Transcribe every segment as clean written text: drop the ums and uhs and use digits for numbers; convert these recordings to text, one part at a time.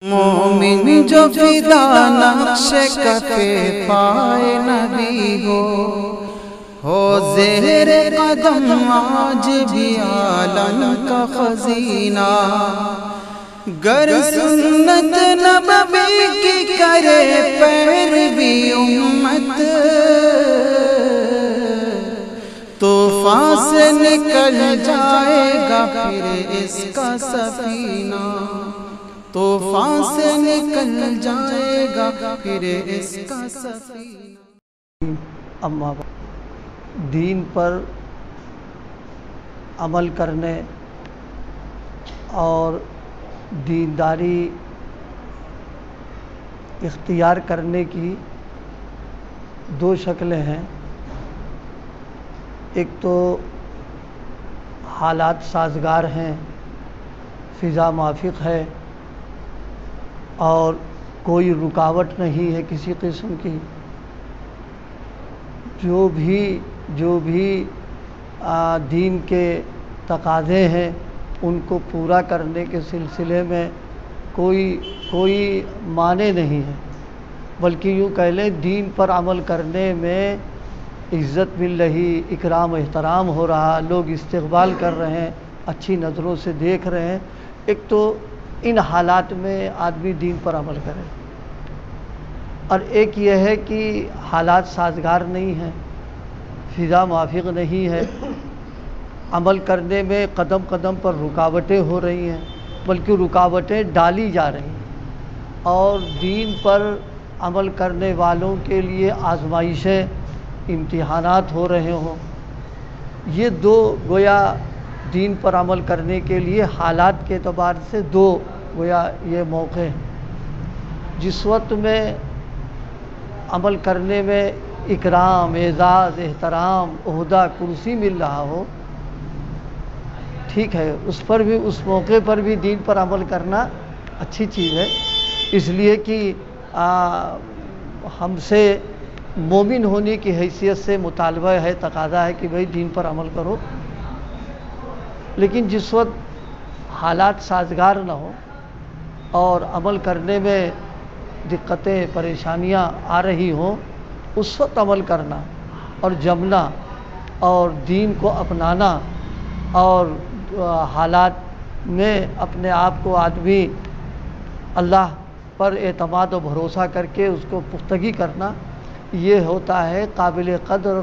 مومن جو فدا نقش کفے پائے نبی ہو زہر قدم آج بھی عالم کا خزینہ، گر سنت نبوی کی کرے پیروی امت، طوفان سے نکل جائے گا پھر اس کا سفینہ، طوفان سے نکل جائے گا پھر اس کا سفینہ۔ اما دین پر عمل کرنے اور دینداری اختیار کرنے کی دو شکلیں ہیں۔ ایک تو حالات سازگار ہیں، فضا موافق ہے اور کوئی رکاوٹ نہیں ہے کسی قسم کی، جو بھی دین کے تقاضے ہیں ان کو پورا کرنے کے سلسلے میں کوئی معنی نہیں ہے، بلکہ یوں کہہ لیں دین پر عمل کرنے میں عزت مل رہی، اکرام و احترام ہو رہا، لوگ استقبال کر رہے ہیں، اچھی نظروں سے دیکھ رہے ہیں۔ ایک تو ان حالات میں آدمی دین پر عمل کرے، اور ایک یہ ہے کہ حالات سازگار نہیں ہیں، فضا موافق نہیں ہے، عمل کرنے میں قدم قدم پر رکاوٹیں ہو رہی ہیں، بلکہ رکاوٹیں ڈالی جا رہی ہیں، اور دین پر عمل کرنے والوں کے لیے آزمائشیں، امتحانات ہو رہے ہوں۔ یہ دو گویا دین پر عمل کرنے کے لیے حالات کے اعتبار سے دو گویا یہ موقع ہیں۔ جس وقت میں عمل کرنے میں اکرام، اعزاز، احترام، عہدہ، کرسی مل رہا ہو، ٹھیک ہے، اس موقع پر بھی دین پر عمل کرنا اچھی چیز ہے، اس لیے کہ ہم سے مومن ہونے کی حیثیت سے مطالبہ ہے، تقاضا ہے کہ بھئی دین پر عمل کرو۔ لیکن جس وقت حالات سازگار نہ ہو اور عمل کرنے میں دقتیں، پریشانیاں آ رہی ہوں، اس وقت عمل کرنا اور جمنا اور دین کو اپنانا، اور حالات میں اپنے آپ کو آدمی اللہ پر اعتماد و بھروسہ کر کے اس کو پختگی کرنا، یہ ہوتا ہے قابل قدر اور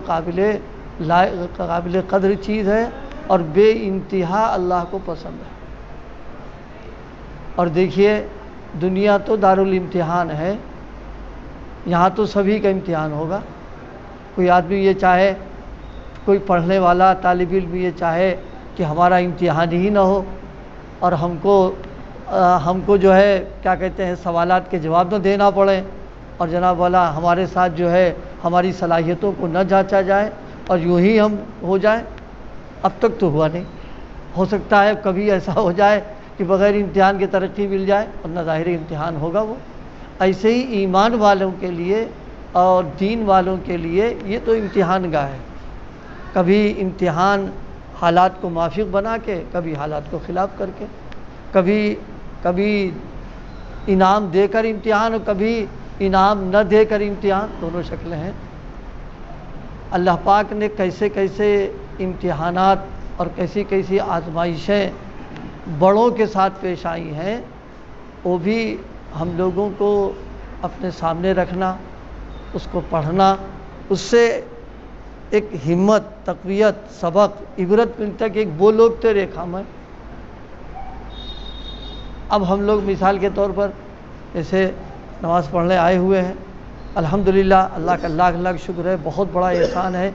قابل قدر چیز ہے، اور بے انتہا اللہ کو پسند ہے۔ اور دیکھیے دنیا تو دارالامتحان ہے، یہاں تو سبھی کا امتحان ہوگا۔ کوئی آدمی یہ چاہے، کوئی پڑھنے والا طالب علم یہ چاہے کہ ہمارا امتحان ہی نہ ہو، اور ہم کو جو ہے کیا کہتے ہیں سوالات کے جواب نہ دینا پڑے، اور جناب والا ہمارے ساتھ جو ہے ہماری صلاحیتوں کو نہ جانچا جائے اور یوں ہی ہم ہو جائیں۔ اب تک تو ہوا نہیں، ہو سکتا ہے کبھی ایسا ہو جائے کہ بغیر امتحان کے ترقی مل جائے، ورنہ ظاہر امتحان ہوگا وہ۔ ایسے ہی ایمان والوں کے لیے اور دین والوں کے لیے یہ تو امتحان گاہ ہے، کبھی امتحان حالات کو موافق بنا کے، کبھی حالات کو خلاف کر کے، کبھی انعام دے کر امتحان اور کبھی انعام نہ دے کر امتحان، دونوں شکلیں ہیں۔ اللہ پاک نے کیسے کیسے امتحانات اور کیسی کیسی آزمائشیں بڑوں کے ساتھ پیش آئی ہیں، وہ بھی ہم لوگوں کو اپنے سامنے رکھنا، اس کو پڑھنا، اس سے ایک ہمت، تقویت، سبق، عبرت ملتا کہ ایک وہ لوگ تھے ریکھا میں۔ اب ہم لوگ مثال کے طور پر ایسے نماز پڑھنے آئے ہوئے ہیں، الحمدللہ اللہ کا لاکھ لاکھ شکر ہے، بہت بڑا احسان ہے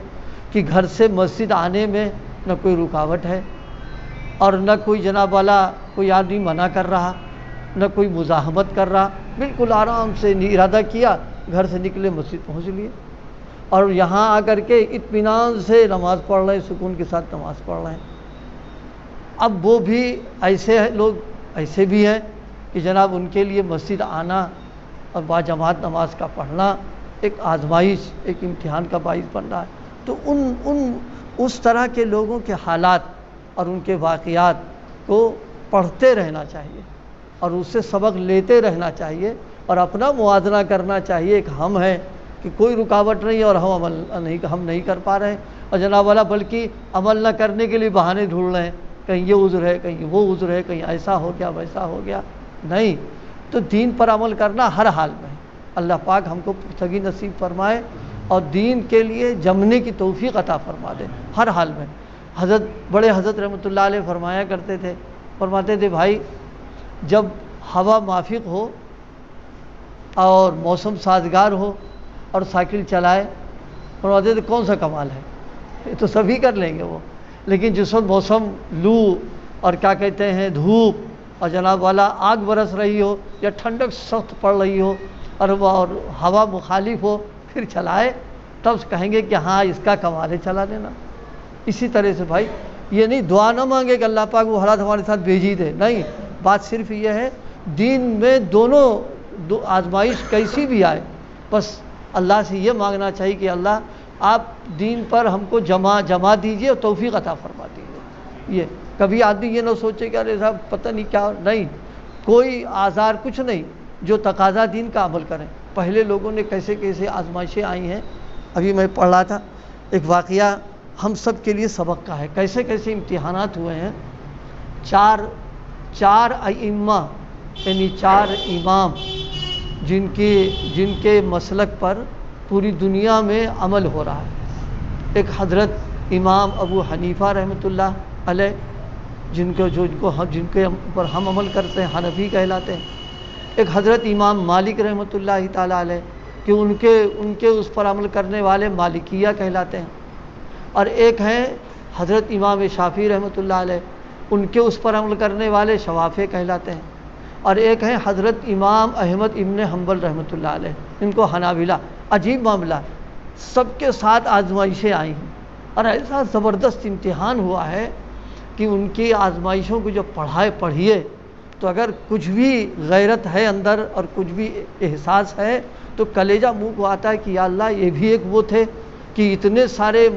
کہ گھر سے مسجد آنے میں نہ کوئی رکاوٹ ہے، اور نہ کوئی جناب والا کوئی آدمی منع کر رہا، نہ کوئی مزاحمت کر رہا، بالکل آرام سے ارادہ کیا، گھر سے نکلے مسجد پہنچ لیے، اور یہاں آ کر کے اطمینان سے نماز پڑھ رہے ہیں، سکون کے ساتھ نماز پڑھ رہے ہیں۔ اب وہ بھی ایسے لوگ ایسے بھی ہیں کہ جناب ان کے لیے مسجد آنا اور باجماعت نماز کا پڑھنا ایک آزمائش، ایک امتحان کا باعث بن رہا ہے۔ تو اس طرح کے لوگوں کے حالات اور ان کے واقعات کو پڑھتے رہنا چاہیے، اور اس سے سبق لیتے رہنا چاہیے اور اپنا موازنہ کرنا چاہیے کہ ہم ہیں کہ کوئی رکاوٹ نہیں ہے اور ہم نہیں کر پا رہے ہیں، اور جناب والا بلکہ عمل نہ کرنے کے لیے بہانے ڈھونڈ رہے ہیں، کہیں یہ عذر ہے، کہیں وہ عذر ہے، کہیں ایسا ہو گیا ویسا ہو گیا۔ نہیں، تو دین پر عمل کرنا ہر حال میں۔ اللہ پاک ہم کو پختگی نصیب فرمائے اور دین کے لیے جمنے کی توفیق عطا فرما دے ہر حال میں۔ بڑے حضرت رحمۃ اللہ علیہ فرمایا کرتے تھے، فرماتے تھے بھائی جب ہوا موافق ہو اور موسم سازگار ہو اور سائیکل چلائے، فرماتے تھے کون سا کمال ہے، یہ تو سبھی کر لیں گے وہ، لیکن جس وقت موسم لو اور کیا کہتے ہیں دھوپ اور جناب والا آگ برس رہی ہو یا ٹھنڈک سخت پڑ رہی ہو اور ہوا مخالف ہو، پھر چلائے، تب کہیں گے کہ ہاں اس کا کمال ہے چلا لینا۔ اسی طرح سے بھائی یہ نہیں دعا نہ مانگے کہ اللہ پاک وہ حالات ہمارے ساتھ بھیجی دے، نہیں، بات صرف یہ ہے دین میں دونوں آزمائش کیسی بھی آئے بس اللہ سے یہ مانگنا چاہیے کہ اللہ آپ دین پر ہم کو جمع دیجئے اور توفیق عطا فرما دیجئے۔ یہ کبھی آدمی یہ نہ سوچے کہ ارے صاحب پتہ نہیں کیا، نہیں، کوئی آزار کچھ نہیں، جو تقاضا دین کا عمل کریں۔ پہلے لوگوں نے کیسے کیسے آزمائشیں آئی ہیں، ابھی میں پڑھ رہا تھا ایک واقعہ ہم سب کے لیے سبق کا ہے، کیسے کیسے امتحانات ہوئے ہیں۔ چار ائمہ یعنی 4 امام جن کے مسلک پر پوری دنیا میں عمل ہو رہا ہے۔ ایک حضرت امام ابو حنیفہ رحمۃ اللہ علیہ جن کے اوپر ہم عمل کرتے ہیں، حنفی کہلاتے ہیں۔ ایک حضرت امام مالک رحمۃ اللہ تعالیٰ علیہ کہ ان کے اس پر عمل کرنے والے مالکیہ کہلاتے ہیں، اور ایک ہیں حضرت امام شافعی رحمۃ اللہ علیہ ان کے اس پر عمل کرنے والے شوافع کہلاتے ہیں، اور ایک ہیں حضرت امام احمد ابن حنبل رحمۃ اللہ علیہ ان کو حنابلہ۔ عجیب معاملہ، سب کے ساتھ آزمائشیں آئی ہیں اور ایسا زبردست امتحان ہوا ہے کہ ان کی آزمائشوں کو جب پڑھیے تو اگر کچھ بھی غیرت ہے اندر اور کچھ بھی احساس ہے تو کلیجہ منہ کو آتا ہے کہ یا اللہ یہ بھی ایک وہ تھے کہ اتنے سارے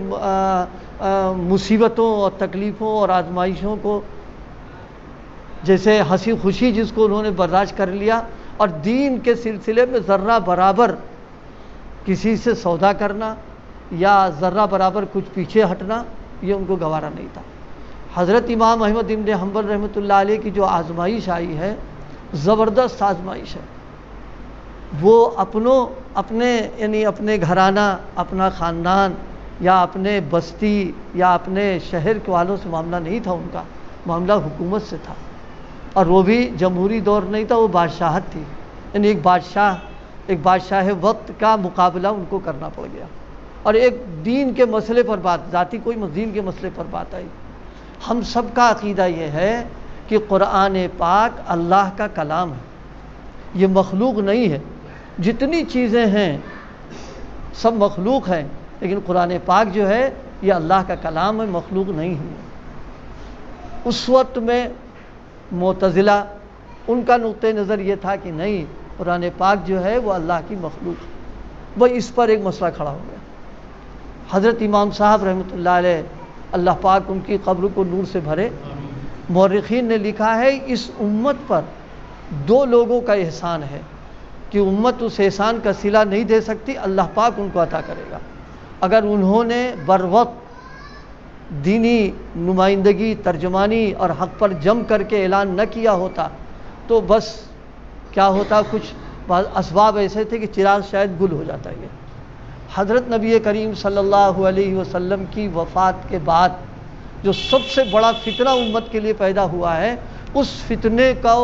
مصیبتوں اور تکلیفوں اور آزمائشوں کو جیسے ہنسی خوشی جس کو انہوں نے برداشت کر لیا، اور دین کے سلسلے میں ذرہ برابر کسی سے سودا کرنا یا ذرہ برابر کچھ پیچھے ہٹنا یہ ان کو گوارا نہیں تھا۔ حضرت امام احمد ابن حنبل رحمۃ اللہ علیہ کی جو آزمائش آئی ہے زبردست آزمائش ہے، وہ اپنے گھرانہ، اپنا خاندان یا اپنے بستی یا اپنے شہر کے والوں سے معاملہ نہیں تھا، ان کا معاملہ حکومت سے تھا، اور وہ بھی جمہوری دور نہیں تھا، وہ بادشاہت تھی، یعنی ایک بادشاہ وقت کا مقابلہ ان کو کرنا پڑ گیا، اور ایک دین کے مسئلے پر بات، ذاتی کوئی دین کے مسئلے پر بات آئی۔ ہم سب کا عقیدہ یہ ہے کہ قرآن پاک اللہ کا کلام ہے، یہ مخلوق نہیں ہے، جتنی چیزیں ہیں سب مخلوق ہیں، لیکن قرآن پاک جو ہے یہ اللہ کا کلام ہے، مخلوق نہیں ہے۔ اس وقت میں معتزلہ ان کا نقطہ نظر یہ تھا کہ نہیں، قرآن پاک جو ہے وہ اللہ کی مخلوق ہے۔ وہ اس پر ایک مسئلہ کھڑا ہو گیا۔ حضرت امام صاحب رحمۃ اللہ علیہ اللہ پاک ان کی قبر کو نور سے بھرے، مورخین نے لکھا ہے اس امت پر 2 لوگوں کا احسان ہے کہ امت اس احسان کا صلہ نہیں دے سکتی، اللہ پاک ان کو عطا کرے گا۔ اگر انہوں نے بروقت دینی نمائندگی، ترجمانی اور حق پر جم کر کے اعلان نہ کیا ہوتا تو بس کیا ہوتا، کچھ اسباب ایسے تھے کہ چراغ شاید گل ہو جاتا ہے۔ حضرت نبی کریم صلی اللہ علیہ وسلم کی وفات کے بعد جو سب سے بڑا فتنہ امت کے لیے پیدا ہوا ہے، اس فتنے کا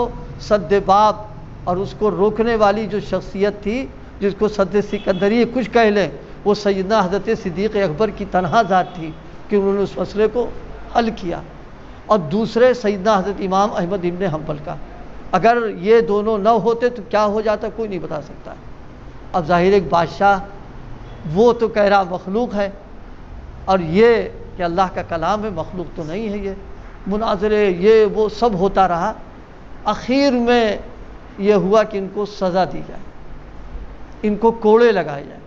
سد باب اور اس کو روکنے والی جو شخصیت تھی، جس کو سد سکندری کچھ کہہ لیں، وہ سیدنا حضرت صدیق اکبر کی تنہا ذات تھی کہ انہوں نے اس مسئلے کو حل کیا، اور دوسرے سیدنا حضرت امام احمد ابن حنبل کا۔ اگر یہ دونوں نہ ہوتے تو کیا ہو جاتا کوئی نہیں بتا سکتا۔ اب ظاہر ایک بادشاہ وہ تو کہہ رہا مخلوق ہے، اور یہ کہ اللہ کا کلام ہے، مخلوق تو نہیں ہے۔ یہ مناظرے یہ وہ سب ہوتا رہا، اخیر میں یہ ہوا کہ ان کو سزا دی جائے، ان کو کوڑے لگائے جائیں۔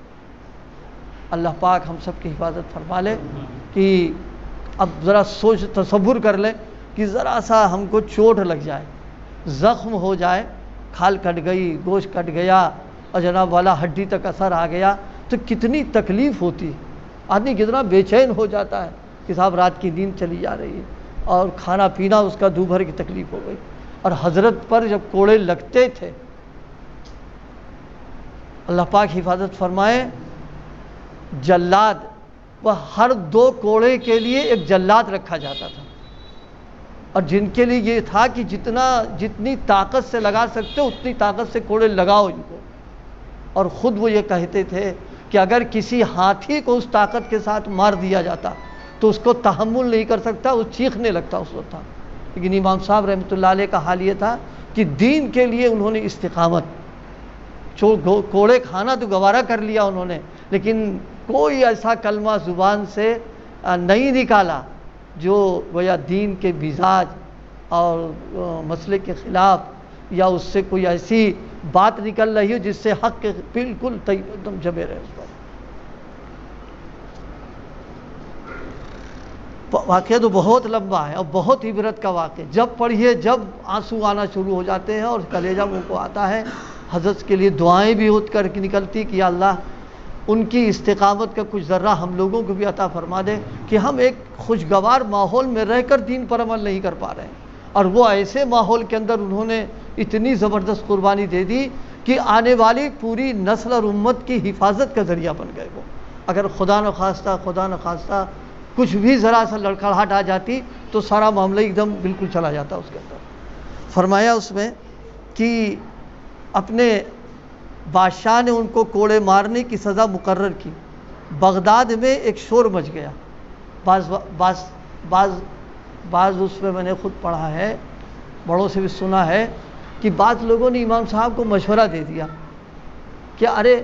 اللہ پاک ہم سب کی حفاظت فرما لے کہ اب ذرا تصور کر لیں کہ ذرا سا ہم کو چوٹ لگ جائے زخم ہو جائے، کھال کٹ گئی، گوشت کٹ گیا اور جناب والا ہڈی تک اثر آ گیا تو کتنی تکلیف ہوتی ہے، آدمی کتنا بے چین ہو جاتا ہے کہ صاحب رات کی نیند چلی جا رہی ہے اور کھانا پینا اس کا دو بھر کی تکلیف ہو گئی۔ اور حضرت پر جب کوڑے لگتے تھے، اللہ پاک حفاظت فرمائے، جلاد، وہ ہر 2 کوڑے کے لیے ایک جلاد رکھا جاتا تھا، اور جن کے لیے یہ تھا کہ جتنی طاقت سے لگا سکتے اتنی طاقت سے کوڑے لگاؤ ان کو۔ اور خود وہ یہ کہتے تھے کہ اگر کسی ہاتھی کو اس طاقت کے ساتھ مار دیا جاتا تو اس کو تحمل نہیں کر سکتا، وہ چیخنے لگتا اس وقت تھا۔ لیکن امام صاحب رحمۃ اللہ علیہ کا حال یہ تھا کہ دین کے لیے انہوں نے استقامت، کوڑے کھانا تو گوارا کر لیا انہوں نے، لیکن کوئی ایسا کلمہ زبان سے نہیں نکالا جو گویا دین کے مزاج اور مسئلے کے خلاف یا اس سے کوئی ایسی بات نکل رہی ہو جس سے حق کے بالکل ایک دم جمے رہے اس پر۔ واقعہ تو بہت لمبا ہے اور بہت عبرت کا واقعہ، جب پڑھیے جب آنسو آنا شروع ہو جاتے ہیں اور کلیجہ منہ کو آتا ہے۔ حضرت کے لیے دعائیں بھی ہوت کر کے نکلتی کہ یا اللہ ان کی استقامت کا کچھ ذرہ ہم لوگوں کو بھی عطا فرما دے کہ ہم ایک خوشگوار ماحول میں رہ کر دین پر عمل نہیں کر پا رہے ہیں، اور وہ ایسے ماحول کے اندر انہوں نے اتنی زبردست قربانی دے دی کہ آنے والی پوری نسل اور امت کی حفاظت کا ذریعہ بن گئے وہ۔ اگر خدا نخواستہ کچھ بھی ذرا سا لڑکھڑاہٹ آ جاتی تو سارا معاملہ ایک دم بالکل چلا جاتا اس کے اندر۔ فرمایا اس میں کہ اپنے بادشاہ نے ان کو کوڑے مارنے کی سزا مقرر کی۔ بغداد میں ایک شور مچ گیا۔ بعض اس میں نے خود پڑھا ہے، بڑوں سے بھی سنا ہے کہ بعض لوگوں نے امام صاحب کو مشورہ دے دیا کہ ارے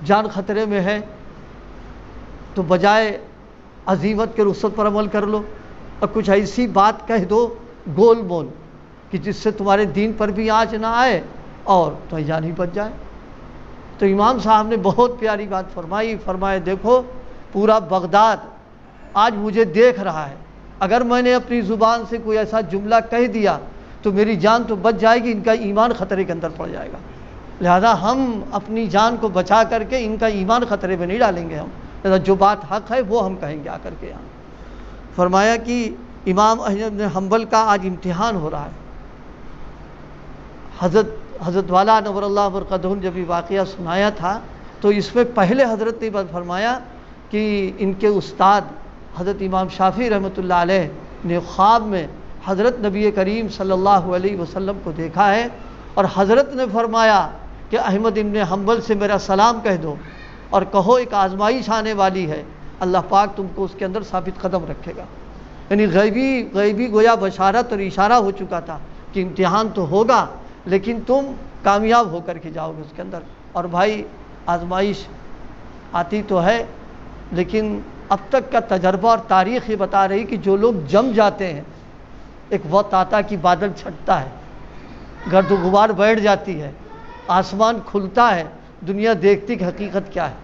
جان خطرے میں ہے تو بجائے عزیمت کے رخصت پر عمل کر لو اور کچھ ایسی بات کہہ دو گول مول کہ جس سے تمہارے دین پر بھی آنچ نہ آئے اور تمہاری جان ہی بچ جائے۔ تو امام صاحب نے بہت پیاری بات فرمائے دیکھو پورا بغداد آج مجھے دیکھ رہا ہے، اگر میں نے اپنی زبان سے کوئی ایسا جملہ کہہ دیا تو میری جان تو بچ جائے گی، ان کا ایمان خطرے کے اندر پڑ جائے گا، لہذا ہم اپنی جان کو بچا کر کے ان کا ایمان خطرے میں نہیں ڈالیں گے، ہم لہذا جو بات حق ہے وہ ہم کہیں گے آ کر کے یہاں۔ فرمایا کہ امام احمد بن حنبل کا آج امتحان ہو رہا ہے۔ حضرت والا نور اللہ برکتہ نے جب یہ واقعہ سنایا تھا تو اس میں پہلے حضرت نے بات فرمایا کہ ان کے استاد حضرت امام شافعی رحمۃ اللہ علیہ نے خواب میں حضرت نبی کریم صلی اللہ علیہ وسلم کو دیکھا ہے، اور حضرت نے فرمایا کہ احمد بن حنبل سے میرا سلام کہہ دو اور کہو ایک آزمائش آنے والی ہے، اللہ پاک تم کو اس کے اندر ثابت قدم رکھے گا۔ یعنی غیبی گویا بشارت اور اشارہ ہو چکا تھا کہ امتحان تو ہوگا لیکن تم کامیاب ہو کر کے جاؤ گے اس کے اندر۔ اور بھائی آزمائش آتی تو ہے لیکن اب تک کا تجربہ اور تاریخ یہ بتا رہی کہ جو لوگ جم جاتے ہیں ایک وقت آتا کہ بادل چھٹتا ہے، گرد و غبار بیٹھ جاتی ہے، آسمان کھلتا ہے، دنیا دیکھتی کہ حقیقت کیا ہے،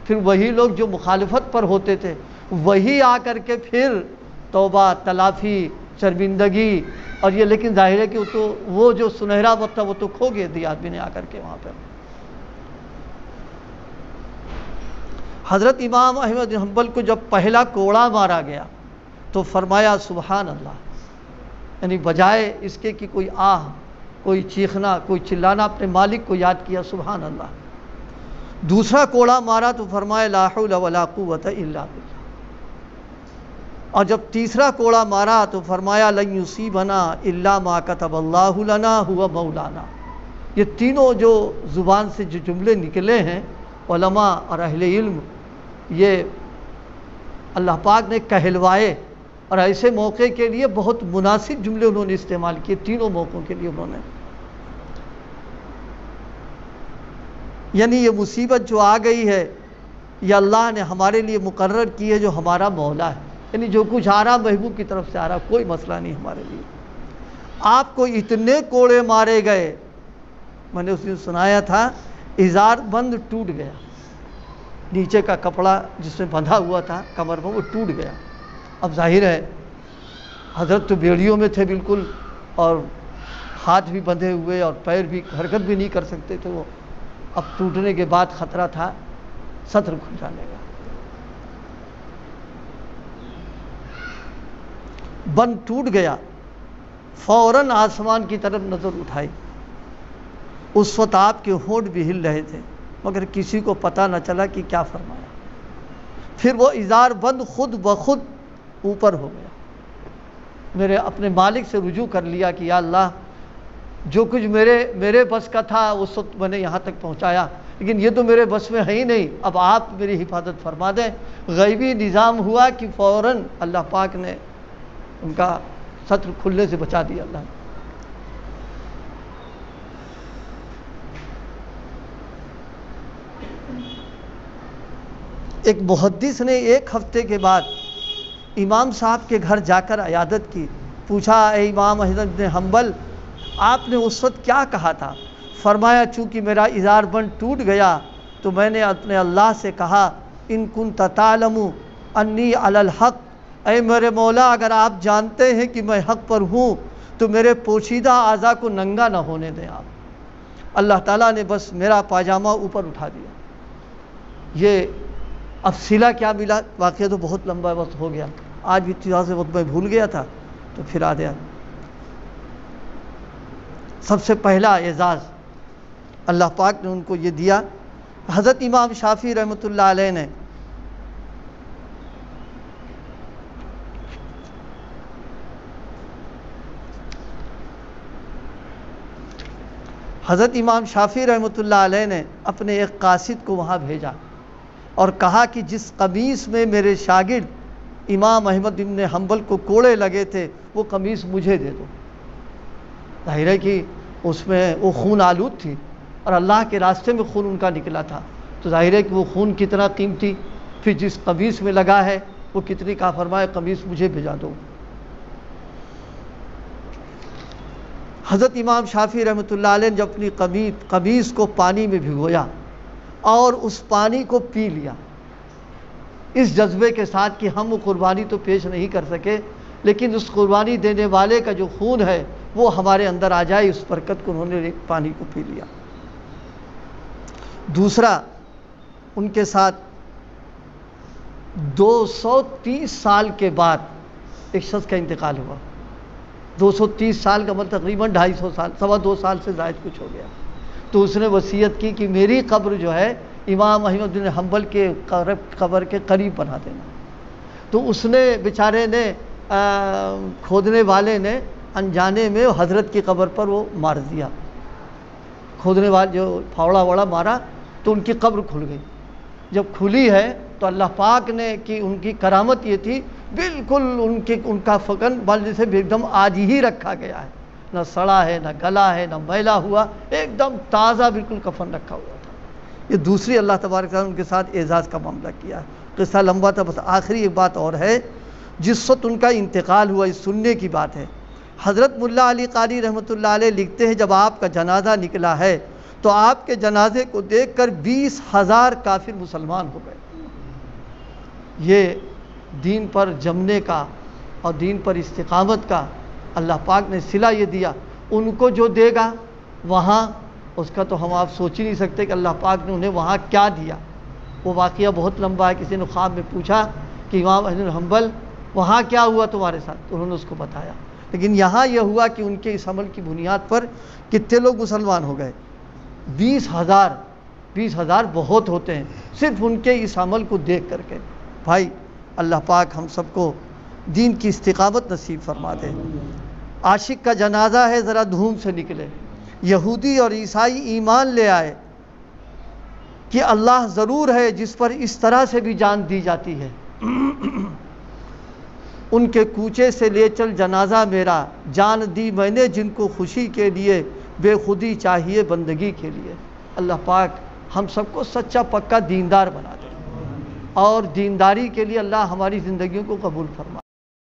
پھر وہی لوگ جو مخالفت پر ہوتے تھے وہی آ کر کے پھر توبہ تلافی شرمندگی اور یہ، لیکن ظاہر ہے کہ وہ جو سنہرا وقت تھا وہ تو کھو گیا دیا آدمی نے آ کر کے وہاں پر۔ حضرت امام احمد بن حنبل کو جب پہلا کوڑا مارا گیا تو فرمایا سبحان اللہ، یعنی بجائے اس کے کہ کوئی آہ، کوئی چیخنا، کوئی چلانا، اپنے مالک کو یاد کیا سبحان اللہ۔ دوسرا کوڑا مارا تو فرمایا لا حول ولا قوت الا باللہ، اور جب تیسرا کوڑا مارا تو فرمایا لن یصیبنا الا ما کتب اللہ لنا هو مولانا۔ یہ تینوں جو زبان سے جو جملے نکلے ہیں علماء اور اہل علم، یہ اللہ پاک نے کہلوائے اور ایسے موقع کے لیے بہت مناسب جملے انہوں نے استعمال کیے، تینوں موقعوں کے لیے انہوں نے۔ یعنی یہ مصیبت جو آ گئی ہے یہ اللہ نے ہمارے لیے مقرر کی ہے، جو ہمارا مولا ہے، یعنی جو کچھ آ رہا محبوب کی طرف سے آ رہا، کوئی مسئلہ نہیں ہمارے لیے۔ آپ کو اتنے کوڑے مارے گئے، میں نے اس دن سنایا تھا ازار بند ٹوٹ گیا، نیچے کا کپڑا جس میں بندھا ہوا تھا کمر میں وہ ٹوٹ گیا۔ اب ظاہر ہے حضرت تو بیڑیوں میں تھے بالکل اور ہاتھ بھی بندھے ہوئے اور پیر بھی حرکت بھی نہیں کر سکتے تھے وہ. اب ٹوٹنے کے بعد خطرہ تھا سطر کھل جانے کا. بند ٹوٹ گیا، فوراً آسمان کی طرف نظر اٹھائی. اس وقت آپ کے ہونٹ بھی ہل رہے تھے مگر کسی کو پتہ نہ چلا کہ کیا فرمایا. پھر وہ ازار بند خود بخود اوپر ہو گیا. میرے اپنے مالک سے رجوع کر لیا کہ یا اللہ جو کچھ میرے بس کا تھا اس وقت میں نے یہاں تک پہنچایا، لیکن یہ تو میرے بس میں ہے ہی نہیں، اب آپ میری حفاظت فرما دیں. غیبی نظام ہوا کہ فوراً اللہ پاک نے ان کا سطر کھلنے سے بچا دیا. اللہ نے ایک محدث نے 1 ہفتے کے بعد امام صاحب کے گھر جا کر عیادت کی. پوچھا اے امام احمد بن حنبل آپ نے اس وقت کیا کہا تھا؟ فرمایا چونکہ میرا ازار بند ٹوٹ گیا تو میں نے اپنے اللہ سے کہا ان کنت تعلم انی علی الحق، اے میرے مولا اگر آپ جانتے ہیں کہ میں حق پر ہوں تو میرے پوشیدہ اعضاء کو ننگا نہ ہونے دیں آپ. اللہ تعالیٰ نے بس میرا پاجامہ اوپر اٹھا دیا. یہ اب صلہ کیا ملا، واقعہ تو بہت لمبا وقت ہو گیا، آج بھی اتنا سے وقت میں بھول گیا تھا تو پھر آ گیا. سب سے پہلا اعزاز اللہ پاک نے ان کو یہ دیا. حضرت امام شافعی رحمۃ اللہ علیہ نے اپنے ایک قاصد کو وہاں بھیجا اور کہا کہ جس قمیص میں میرے شاگرد امام احمد بن حنبل کو کوڑے لگے تھے وہ قمیص مجھے دے دو. ظاہر ہے کہ اس میں وہ خون آلود تھی اور اللہ کے راستے میں خون ان کا نکلا تھا، تو ظاہر ہے کہ وہ خون کتنا قیمتی، پھر جس قمیص میں لگا ہے وہ کتنی کا فرمائے قمیص مجھے بھیجا دو. حضرت امام شافعی رحمۃ اللہ علیہ نے جب اپنی قمیص کو پانی میں بھگویا اور اس پانی کو پی لیا اس جذبے کے ساتھ کہ ہم وہ قربانی تو پیش نہیں کر سکے لیکن اس قربانی دینے والے کا جو خون ہے وہ ہمارے اندر آ جائے، اس برکت کو انہوں نے پانی کو پی لیا. دوسرا ان کے ساتھ 230 سال کے بعد ایک شخص کا انتقال ہوا. 230 سال کا مطلب تقریباً 250 سال، 2.25 سال سے زائد کچھ ہو گیا. تو اس نے وصیت کی کہ میری قبر جو ہے امام احمد بن حنبل کے قبر کے قریب بنا دینا. تو اس نے بیچارے نے کھودنے والے نے انجانے میں حضرت کی قبر پر وہ مار دیا. کھودنے والے جو پھاوڑا وڑا مارا تو ان کی قبر کھل گئی. جب کھلی ہے تو اللہ پاک نے کہ ان کی کرامت یہ تھی بالکل ان کا فکن بل سے ایک دم آج ہی رکھا گیا ہے، نہ سڑا ہے نہ گلا ہے نہ میلا ہوا، ایک دم تازہ بالکل کفن رکھا ہوا تھا. یہ دوسری اللہ تبارک تعالیٰ نے ان کے ساتھ اعزاز کا معاملہ کیا ہے. قصہ لمبا تھا، بس آخری ایک بات اور ہے. جس وقت ان کا انتقال ہوا اس سننے کی بات ہے، حضرت ملا علی قاری رحمۃ اللہ علیہ لکھتے ہیں جب آپ کا جنازہ نکلا ہے تو آپ کے جنازے کو دیکھ کر 20,000 کافر مسلمان ہو گئے. یہ دین پر جمنے کا اور دین پر استقامت کا اللہ پاک نے صلہ یہ دیا. ان کو جو دے گا وہاں اس کا تو ہم آپ سوچ ہی نہیں سکتے کہ اللہ پاک نے انہیں وہاں کیا دیا. وہ واقعہ بہت لمبا ہے. کسی نے خواب میں پوچھا کہ امام احمد بن حنبل وہاں کیا ہوا تمہارے ساتھ، تو انہوں نے اس کو بتایا. لیکن یہاں یہ ہوا کہ ان کے اس عمل کی بنیاد پر کتنے لوگ مسلمان ہو گئے. 20,000 بہت ہوتے ہیں صرف ان کے اس عمل کو دیکھ کر کے. بھائی اللہ پاک ہم سب کو دین کی استقامت نصیب فرما دے. عاشق کا جنازہ ہے ذرا دھوم سے نکلے. یہودی اور عیسائی ایمان لے آئے کہ اللہ ضرور ہے جس پر اس طرح سے بھی جان دی جاتی ہے. ان کے کوچے سے لے چل جنازہ میرا، جان دی میں نے جن کو خوشی کے لیے، بے خودی چاہیے بندگی کے لیے. اللہ پاک ہم سب کو سچا پکا دیندار بنا دے اور دینداری کے لیے اللہ ہماری زندگیوں کو قبول فرما.